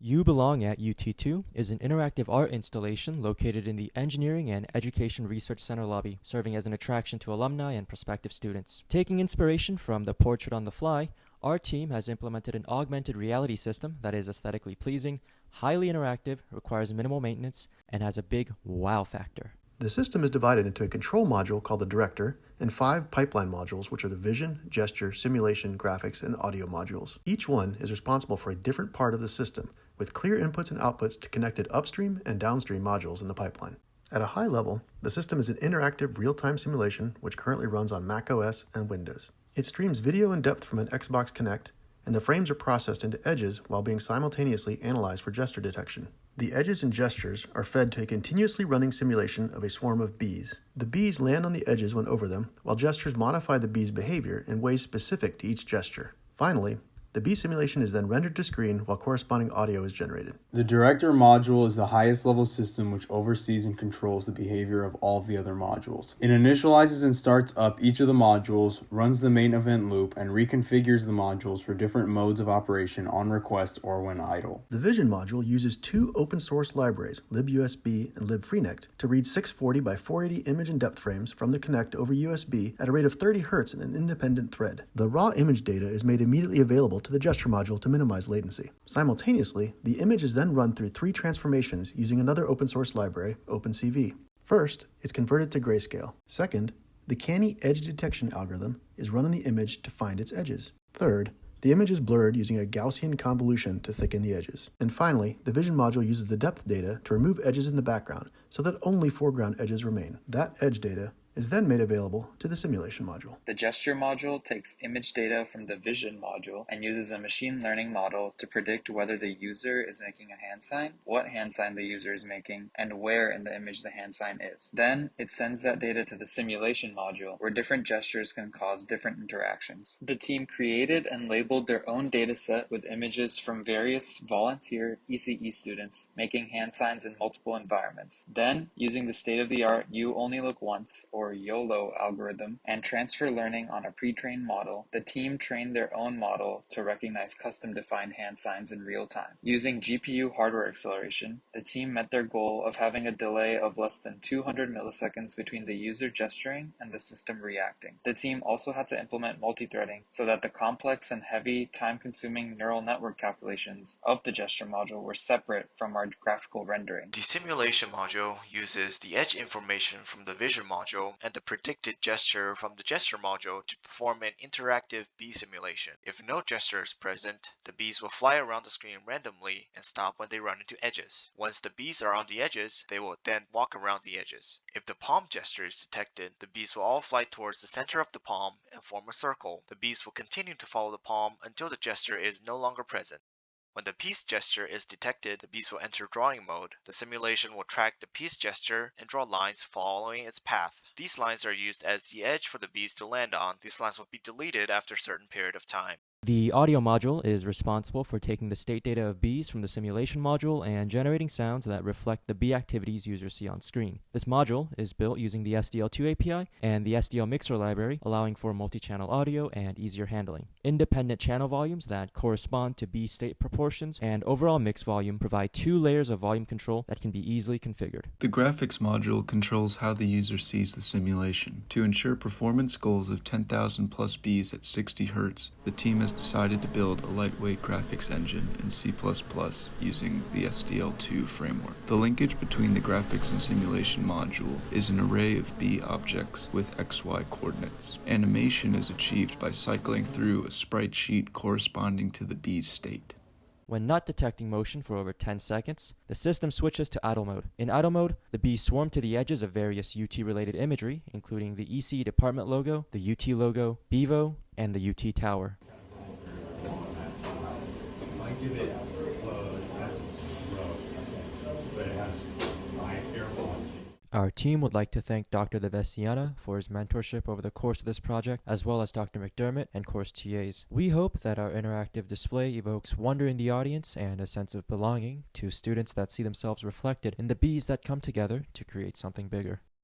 You Belong at UT2 is an interactive art installation located in the Engineering and Education Research Center lobby, serving as an attraction to alumni and prospective students. Taking inspiration from the Portrait on the Fly, our team has implemented an augmented reality system that is aesthetically pleasing, highly interactive, requires minimal maintenance, and has a big wow factor. The system is divided into a control module called the Director and 5 pipeline modules, which are the vision, gesture, simulation, graphics, and audio modules. Each one is responsible for a different part of the system, with clear inputs and outputs to connected upstream and downstream modules in the pipeline. At a high level, the system is an interactive real-time simulation which currently runs on Mac OS and Windows. It streams video in depth from an Xbox Kinect, and the frames are processed into edges while being simultaneously analyzed for gesture detection. The edges and gestures are fed to a continuously running simulation of a swarm of bees. The bees land on the edges when over them, while gestures modify the bee's behavior in ways specific to each gesture. Finally, the bee simulation is then rendered to screen while corresponding audio is generated. The Director module is the highest level system which oversees and controls the behavior of all of the other modules. It initializes and starts up each of the modules, runs the main event loop, and reconfigures the modules for different modes of operation on request or when idle. The Vision module uses 2 open source libraries, libUSB and libFreeNect, to read 640 by 480 image and depth frames from the Kinect over USB at a rate of 30 Hz in an independent thread. The raw image data is made immediately available to the gesture module to minimize latency. Simultaneously, the image is then run through 3 transformations using another open source library, OpenCV. First, it's converted to grayscale. Second, the canny edge detection algorithm is run on the image to find its edges. Third, the image is blurred using a Gaussian convolution to thicken the edges. And finally, the Vision module uses the depth data to remove edges in the background so that only foreground edges remain. That edge data is then made available to the simulation module. The gesture module takes image data from the vision module and uses a machine learning model to predict whether the user is making a hand sign, what hand sign the user is making, and where in the image the hand sign is. Then it sends that data to the simulation module where different gestures can cause different interactions. The team created and labeled their own data set with images from various volunteer ECE students making hand signs in multiple environments. Then, using the state-of-the-art You Only Look Once or YOLO algorithm and transfer learning on a pre-trained model, the team trained their own model to recognize custom-defined hand signs in real time. Using GPU hardware acceleration, the team met their goal of having a delay of less than 200 milliseconds between the user gesturing and the system reacting. The team also had to implement multi-threading so that the complex and heavy, time-consuming neural network calculations of the gesture module were separate from our graphical rendering. The simulation module uses the edge information from the vision module and the predicted gesture from the gesture module to perform an interactive bee simulation. If no gesture is present, the bees will fly around the screen randomly and stop when they run into edges. Once the bees are on the edges, they will then walk around the edges. If the palm gesture is detected, the bees will all fly towards the center of the palm and form a circle. The bees will continue to follow the palm until the gesture is no longer present. When the peace gesture is detected, the bees will enter drawing mode. The simulation will track the peace gesture and draw lines following its path. These lines are used as the edge for the bees to land on. These lines will be deleted after a certain period of time. The audio module is responsible for taking the state data of bees from the simulation module and generating sounds that reflect the bee activities users see on screen. This module is built using the SDL2 API and the SDL Mixer library, allowing for multi-channel audio and easier handling. Independent channel volumes that correspond to bee state proportions and overall mix volume provide 2 layers of volume control that can be easily configured. The graphics module controls how the user sees the simulation. To ensure performance goals of 10,000 plus bees at 60 Hz, the team has decided to build a lightweight graphics engine in C++ using the SDL2 framework. The linkage between the graphics and simulation module is an array of bee objects with XY coordinates. Animation is achieved by cycling through a sprite sheet corresponding to the bee's state. When not detecting motion for over 10 seconds, the system switches to idle mode. In idle mode, the bees swarm to the edges of various UT-related imagery, including the ECE department logo, the UT logo, Bevo, and the UT tower. Give it a test row, but it has 5 airflow. Our team would like to thank Dr. de Veciana for his mentorship over the course of this project, as well as Dr. McDermott and course TAs. We hope that our interactive display evokes wonder in the audience and a sense of belonging to students that see themselves reflected in the bees that come together to create something bigger.